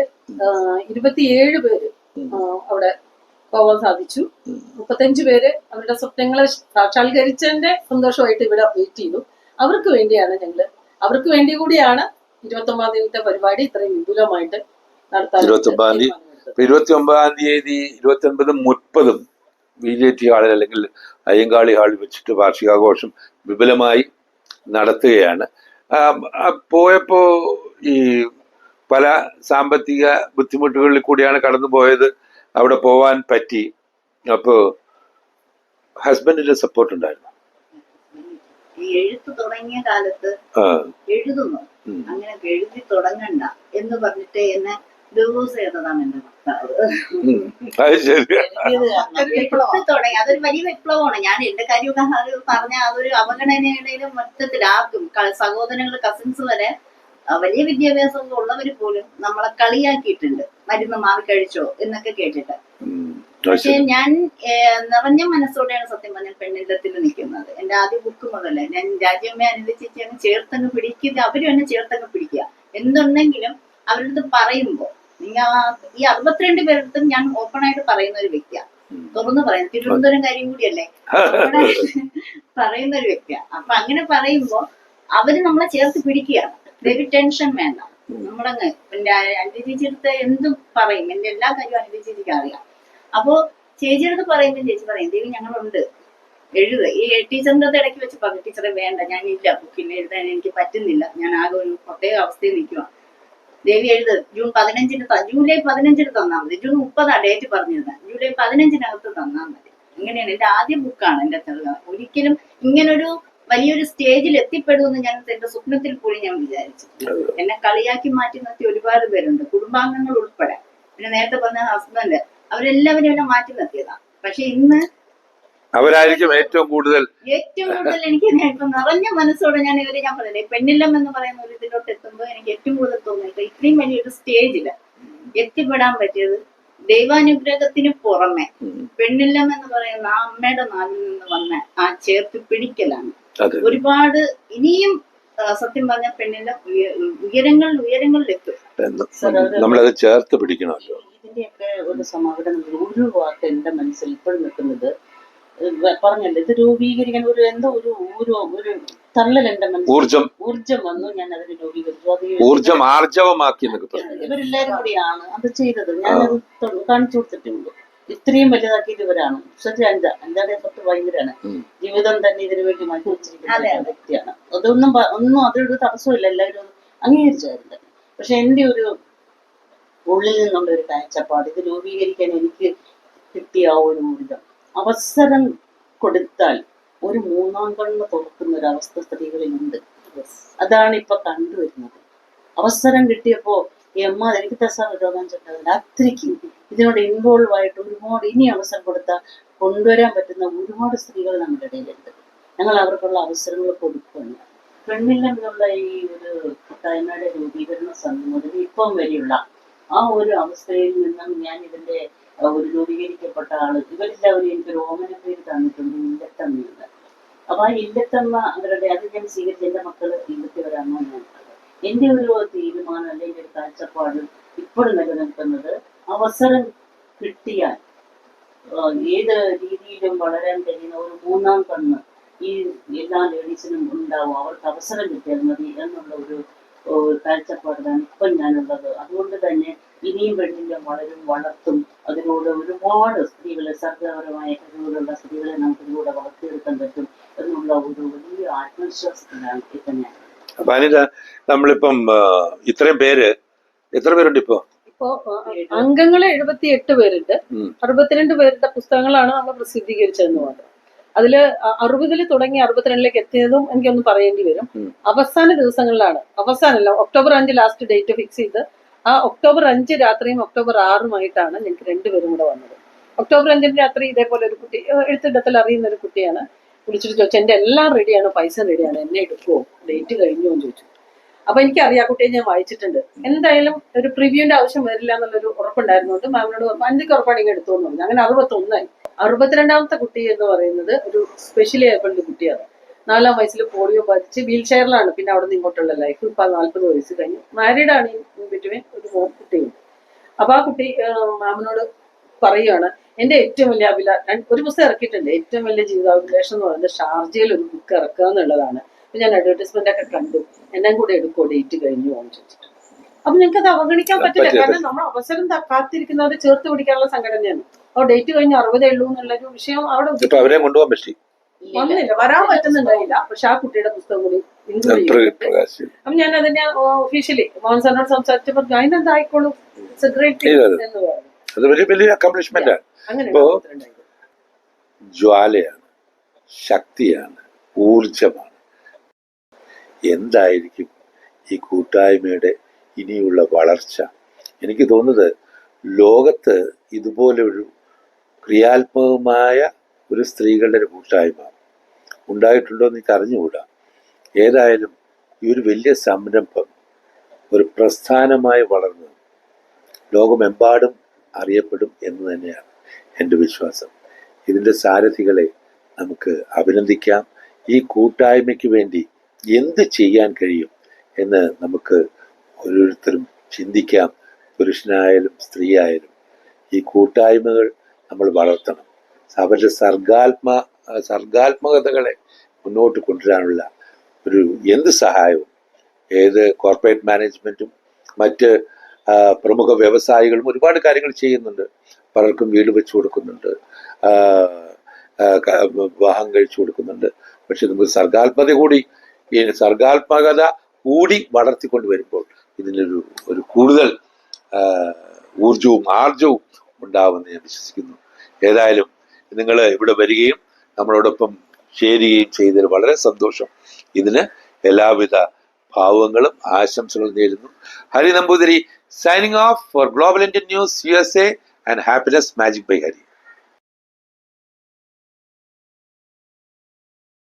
27 പേര് അവിടെ പോകാൻ സാധിച്ചു. 35 പേര് അവരുടെ സ്വപ്നങ്ങളെ സാക്ഷാത്കരിച്ചതിന്റെ സന്തോഷമായിട്ട് ഇവിടെ വെയിറ്റ് ചെയ്തു. അവർക്ക് വേണ്ടി കൂടിയാണ് 29-ാം തീയതിത്തെ പരിപാടി ഇത്രയും വിപുലമായിട്ട് നടത്താൻ. 29-ാം തീയതി 29-ഉം 30-ഉം BJT ഹാളിൽ അല്ലെങ്കിൽ അയ്യങ്കാളി ഹാളിൽ വെച്ചിട്ട് വാർഷികാഘോഷം വിപുലമായി നടത്തുകയാണ്. പോയപ്പോ ഈ പല സാമ്പത്തിക ബുദ്ധിമുട്ടുകളിൽ കൂടിയാണ് കടന്നു പോയത്. അവിടെ പോവാൻ പറ്റി. അപ്പോ ഹസ്ബൻഡിന്റെ സപ്പോർട്ട് ഉണ്ടായിരുന്നു. എഴുത്ത് തുടങ്ങിയ കാലത്ത് എഴുതുന്നു, അങ്ങനെ എഴുതി തുടങ്ങണ്ട എന്ന് പറഞ്ഞിട്ട് എന്നെ ഡിവോഴ്സ് ചെയ്തതാണ് എന്റെ ഭർത്താവ്. തുടങ്ങി അതൊരു വലിയ വിപ്ലവമാണ്. ഞാൻ എന്റെ കാര്യമൊക്കെ പറഞ്ഞ അതൊരു അവഗണനയുടെ മൊത്തത്തിലാക്കും. സഹോദരങ്ങൾ, കസിൻസ് വരെ വലിയ വിദ്യാഭ്യാസം ഉള്ളവര് പോലും നമ്മളെ കളിയാക്കിയിട്ടുണ്ട്, മരുന്ന് മാറി കഴിച്ചോ എന്നൊക്കെ കേട്ടിട്ട്. പക്ഷെ ഞാൻ നിറഞ്ഞ മനസ്സോടെയാണ് സത്യം പറഞ്ഞാൽ പെണ്ണില്ലത്തിൽ നിൽക്കുന്നത്. എന്റെ ആദ്യ ബുക്ക് മുതലേ ഞാൻ രാജ്യമ്മയെ അനുവദിച്ചിട്ട് ചേർത്തങ്ങ് പിടിക്കുക, അവരും എന്നെ ചേർത്തങ്ങ് പിടിക്കുക. എന്തുണ്ടെങ്കിലും അവരുടെ അടുത്ത് പറയുമ്പോ ഈ 62 പേരുടെ ഞാൻ ഓപ്പൺ ആയിട്ട് പറയുന്ന ഒരു വ്യക്തിയാണ്, തുറന്ന് പറയുന്നത്. തിരുവനന്തപുരം കാര്യം കൂടിയല്ലേ, പറയുന്ന ഒരു വ്യക്തിയാണ്. അപ്പൊ അങ്ങനെ പറയുമ്പോ അവര് നമ്മളെ ചേർത്ത് പിടിക്കുകയാണ്. ഒരു ടെൻഷൻ വേണ്ട, നമ്മളങ്ങ് എന്റെ അനുവദിച്ചെടുത്ത് എന്തും പറയും, എന്റെ എല്ലാ കാര്യവും അനുവദിച്ചിരിക്കും അറിയാം. അപ്പോ ചേച്ചിയുടെ അടുത്ത് പറയുമ്പോൾ ചേച്ചി പറയും, ദേവി ഞങ്ങളുണ്ട്, എഴുത്. ഈ ടീച്ചറിന്റെ അടുത്ത് ഇടയ്ക്ക് വെച്ച് പറഞ്ഞു, ടീച്ചറെ വേണ്ട, ഞാനില്ല, ബുക്കിന് എഴുതാൻ എനിക്ക് പറ്റുന്നില്ല, ഞാൻ ആകെ ഒരു പ്രത്യേക അവസ്ഥയിൽ നിൽക്കുക, ദേവി എഴുത്. ജൂലൈ 15 തന്നാൽ മതി. ജൂൺ 30 ഡേറ്റ് പറഞ്ഞിരുന്നത്, ജൂലൈ 15 തന്നാൽ മതി. ഇങ്ങനെയാണ് എന്റെ ആദ്യ ബുക്കാണ് എന്റെ ചെറുകഥ. ഒരിക്കലും ഇങ്ങനൊരു വലിയൊരു സ്റ്റേജിൽ എത്തിപ്പെടുമെന്ന് ഞാൻ എന്റെ സ്വപ്നത്തിൽ പോലും ഞാൻ വിചാരിച്ചു. എന്നെ കളിയാക്കി മാറ്റി നിർത്തി ഒരുപാട് പേരുണ്ട്, കുടുംബാംഗങ്ങൾ ഉൾപ്പെടെ. പിന്നെ നേരത്തെ പറഞ്ഞ ഹസ്ബൻഡ്, അവരെല്ലാവരും എന്നെ മാറ്റി നിർത്തിയതാണ്. പക്ഷെ ഇന്ന് അവരായിരിക്കും ഏറ്റവും കൂടുതൽ എനിക്ക് ഇപ്പൊ നിറഞ്ഞ മനസ്സോടെ ഞാൻ പറഞ്ഞില്ലേ, പെണ്ണില്ലം എന്ന് പറയുന്ന ഒരു ഇതിലോട്ട് എത്തുമ്പോൾ എനിക്ക് ഏറ്റവും കൂടുതൽ തോന്നിയിട്ട് ഇത്രയും വലിയൊരു സ്റ്റേജില് എത്തിപ്പെടാൻ പറ്റിയത് ദൈവാനുഗ്രഹത്തിന് പുറമെ പെണ്ണില്ലം എന്ന് പറയുന്ന ആ അമ്മയുടെ നാവിൽ നിന്ന് വന്ന ആ ചേർത്ത് പിടിക്കലാണ്. ഒരുപാട് ഇനിയും സത്യം പറഞ്ഞ പെണ്ണില്ലം ഉയരങ്ങളിലെത്തും. നമ്മളത് ചേർത്ത് പിടിക്കണമല്ലോ. ഇതിന്റെയൊക്കെ ഒരു സമാപനം ഒരു വാക്ക് എന്റെ മനസ്സിൽ ഇപ്പോഴും നിൽക്കുന്നത്, പറഞ്ഞല്ലോ, ഇത് രൂപീകരിക്കാൻ ഒരു എന്തോ ഒരു തള്ളൽ എന്റെ മനസ്സിൽ ഊർജം വന്നു. ഞാൻ അതിന് രൂപീകരിച്ചു, ആർജവമാക്കി. ഇവരെല്ലാരും കൂടിയാണ് അത് ചെയ്തത്. ഞാനത് കാണിച്ചു കൊടുത്തിട്ടുണ്ട്. ഇത്രയും വലുതാക്കിയത് ഇവരാണ്. അഞ്ചാടെ തൊട്ട് ഭയങ്കരമാണ്. ജീവിതം തന്നെ ഇതിനു വേണ്ടി മാറ്റി വെച്ചിരിക്കുന്ന വ്യക്തിയാണ്. ഒന്നും അതൊരു തടസ്സമില്ല, എല്ലാവരും അംഗീകരിച്ചായിരുന്നു. പക്ഷെ എന്റെ ഒരു ഉള്ളിൽ നിന്നുള്ള ഒരു കാഴ്ചപ്പാട്, ഇത് രൂപീകരിക്കാൻ എനിക്ക് കിട്ടിയ ആ ഒരു ഊർജം, അവസരം കൊടുത്താൽ ഒരു മൂന്നാം കണ്ണ് തുറക്കുന്ന ഒരു അവസ്ഥ സ്ത്രീകളിലുണ്ട്. അതാണ് ഇപ്പൊ കണ്ടുവരുന്നത്. അവസരം കിട്ടിയപ്പോ എനിക്ക് രോമാഞ്ചുണ്ടാവില്ല. അത്രയ്ക്ക് ഇതിനോട് ഇൻവോൾവ് ആയിട്ട് ഒരുപാട് ഇനി അവസരം കൊടുത്താൽ കൊണ്ടുവരാൻ പറ്റുന്ന ഒരുപാട് സ്ത്രീകൾ നമ്മുടെ ഇടയിലുണ്ട്. ഞങ്ങൾ അവർക്കുള്ള അവസരങ്ങൾ കൊടുക്കുകയാണ്. പെണ്ണില്ലെന്നുള്ള ഈ ഒരു കൂട്ടായ്മയുടെ രൂപീകരണ സമയം മുതൽ ഇപ്പം വരെയുള്ള ആ ഒരു അവസ്ഥയിൽ നിന്നും ഞാൻ ഇതിന്റെ ഒരു രൂപീകരിക്കപ്പെട്ട ആള്, ഇവരെല്ലാവരും എനിക്കൊരു ഓമന പേര് തന്നിട്ടുണ്ട്, ഇല്ലത്തമ്മയുണ്ട്. അപ്പൊ ആ ഇല്ലത്തമ്മ അവരുടെ അത് ഞാൻ സ്വീകരിച്ച എന്റെ മക്കള് ഇല്ലത്തവരാണോ ഞാൻ. എന്റെ ഒരു തീരുമാനം അല്ലെങ്കിൽ ഒരു കാഴ്ചപ്പാട് ഇപ്പോഴും നിലനിൽക്കുന്നത്, അവസരം കിട്ടിയാൽ ഏത് രീതിയിലും വളരാൻ കഴിയുന്ന ഒരു മൂന്നാം കണ്ണ് ഈ എല്ലാ ലേഡീസിനും ഉണ്ടാവും. അവർക്ക് അവസരം കിട്ടിയാൽ മതി എന്നുള്ള ഒരു കാഴ്ചപ്പാടിലാണ് ഇപ്പം ഞാനുള്ളത്. അതുകൊണ്ട് തന്നെ ഇനിയും പെണ്ണിന്റെ വളർത്തും. അതിലൂടെ ഒരുപാട് സ്ത്രീകളെ, സർഗപരമായ കഴിവുകളുള്ള സ്ത്രീകളെ നമുക്ക് ഇതിലൂടെ വളർത്തിയെടുക്കാൻ പറ്റും എന്നുള്ള ഒരു വലിയ ആത്മവിശ്വാസത്തിലാണ് ഇപ്പം ഞാൻ. അനിത, നമ്മളിപ്പം ഇത്രയും പേര്, എത്ര പേരുണ്ട് ഇപ്പോ? ഇപ്പോ അംഗങ്ങള് 78 പേരുണ്ട്. 62 പേരുടെ പുസ്തകങ്ങളാണ് നമ്മൾ പ്രസിദ്ധീകരിച്ചതെന്ന് മാത്രം. അതില് 60 തുടങ്ങി 62 എത്തിയതും എനിക്കൊന്ന് പറയേണ്ടി വരും. അവസാന ദിവസങ്ങളിലാണ്, ഒക്ടോബർ 5 ലാസ്റ്റ് ഡേറ്റ് ഫിക്സ് ചെയ്ത്, ആ ഒക്ടോബർ 5 രാത്രിയും ഒക്ടോബർ 6 ഞങ്ങൾക്ക് 2 പേരും കൂടെ വന്നത്. ഒക്ടോബർ 5 രാത്രി ഇതേപോലെ ഒരു കുട്ടി, എഴുത്തിടത്തിൽ അറിയുന്ന ഒരു കുട്ടിയാണ്, വിളിച്ചിട്ട് ചോദിച്ചു, എന്റെ എല്ലാം റെഡിയാണ്, പൈസ റെഡിയാണ്, എന്നെ എടുക്കുമോ, ഡേറ്റ് കഴിഞ്ഞു എന്ന് ചോദിച്ചു. അപ്പൊ എനിക്കറിയാം, കുട്ടിയെ ഞാൻ വായിച്ചിട്ടുണ്ട്, എന്തായാലും ഒരു പ്രിവ്യൂവിന്റെ ആവശ്യം വരില്ല എന്നുള്ളൊരു ഉറപ്പുണ്ടായിരുന്നുകൊണ്ട് മാമിനോട് 5 ഉറപ്പാണെങ്കിൽ എടുത്തോന്ന് പറഞ്ഞു. അങ്ങനെ 61 ആയി. 62ാമത്തെ കുട്ടി എന്ന് പറയുന്നത് ഒരു സ്പെഷ്യലി ഏബിൾഡ് കുട്ടിയാണ്. 4-ാം വയസ്സിൽ പോളിയോ ബാധിച്ച് വീൽ ചെയറിലാണ് പിന്നെ അവിടെ നിന്ന് ഇങ്ങോട്ടുള്ള ലൈഫ്. ഇപ്പൊ 40 വയസ്സ് കഴിഞ്ഞു, മാരീഡാണ്. ബിറ്റ്വീൻ ഒരു കുട്ടിയുണ്ട്. അപ്പൊ ആ കുട്ടി മാമിനോട് പറയുകയാണ്, എന്റെ ഏറ്റവും വലിയ ഒരു പുസ്തകം ഇറക്കിയിട്ടുണ്ട്, ഏറ്റവും വലിയ ജീവിതാഭിലാഷം എന്ന് പറയുന്നത് ഷാർജയിൽ ഒരു ബുക്ക് ഇറക്കുക എന്നുള്ളതാണ്. ഞാൻ അഡ്വർടൈസ്മെന്റ് ഒക്കെ കണ്ടു, എന്നെ കൂടെ എടുക്കോ, ഡേറ്റ് കഴിഞ്ഞു എന്ന് ചോദിച്ചിട്ട്. അപ്പൊ ഞങ്ങൾക്ക് അത് അവഗണിക്കാൻ പറ്റില്ല. കാരണം നമ്മൾ അവസരം കാത്തിരിക്കുന്നവരെ ചേർത്ത് പിടിക്കാനുള്ള സംഘടനയാണ്. അപ്പൊ ഡേറ്റ് കഴിഞ്ഞ് 60 ഉള്ളൂ എന്നുള്ളൊരു വിഷയം അവിടെ കൊണ്ടുപോകാൻ പറ്റി വന്നില്ല, വരാൻ പറ്റുന്നുണ്ടായില്ല. പക്ഷെ ആ കുട്ടിയുടെ പുസ്തകം കൂടി അപ്പൊ ഞാൻ അതിനെ ഒഫീഷ്യലി മോഹൻ സാറിനോട് സംസാരിച്ചപ്പോ അതിനെന്തായിക്കോളൂ എന്ന് പറഞ്ഞു. അങ്ങനെ ജ്വാലയാണ്, ശക്തിയാണ്, ഊർജമാണ്. എന്തായിരിക്കും ഈ കൂട്ടായ്മയുടെ ഇനിയുള്ള വളർച്ച? എനിക്ക് തോന്നുന്നത് ലോകത്ത് ഇതുപോലെ ഒരു ക്രിയാത്മകമായ ഒരു സ്ത്രീകളുടെ ഒരു കൂട്ടായ്മ ഉണ്ടായിട്ടുണ്ടോ എന്ന് എനിക്ക് അറിഞ്ഞുകൂടാ. ഏതായാലും ഈ ഒരു വലിയ സംരംഭം ഒരു പ്രസ്ഥാനമായി വളർന്ന് ലോകമെമ്പാടും അറിയപ്പെടും എന്ന് തന്നെയാണ് എൻ്റെ വിശ്വാസം. ഇതിൻ്റെ സാരഥികളെ നമുക്ക് അഭിനന്ദിക്കാം. ഈ കൂട്ടായ്മയ്ക്ക് വേണ്ടി എന്ത് ചെയ്യാൻ കഴിയും എന്ന് നമുക്ക് ഓരോരുത്തരും ചിന്തിക്കാം. പുരുഷനായാലും സ്ത്രീയായാലും ഈ കൂട്ടായ്മകൾ നമ്മൾ വളർത്തണം. അവരുടെ സർഗാത്മകതകളെ മുന്നോട്ട് കൊണ്ടുവരാനുള്ള ഒരു എന്ത് സഹായവും ഏത് കോർപ്പറേറ്റ് മാനേജ്മെൻറ്റും മറ്റ് പ്രമുഖ വ്യവസായികളും ഒരുപാട് കാര്യങ്ങൾ ചെയ്യുന്നുണ്ട്. പലർക്കും വീട് വെച്ച് കൊടുക്കുന്നുണ്ട്, വിവാഹം കഴിച്ചു കൊടുക്കുന്നുണ്ട്. പക്ഷെ നമുക്ക് സർഗാത്മകത കൂടി വളർത്തിക്കൊണ്ട് വരുമ്പോൾ ഇതിനൊരു കൂടുതൽ ഊർജവും ആർജവും ഉണ്ടാവുമെന്ന് ഞാൻ വിശ്വസിക്കുന്നു. ഏതായാലും നിങ്ങൾ ഇവിടെ വരികയും നമ്മളോടൊപ്പം ചേരുകയും ചെയ്തതിൽ വളരെ സന്തോഷം. ഇതിന് എല്ലാവിധ ഭാവങ്ങളും ആശംസകളും നേരുന്നു. Hari Namboothiri signing off for global Indian news USA and Happiness Magic by Hari.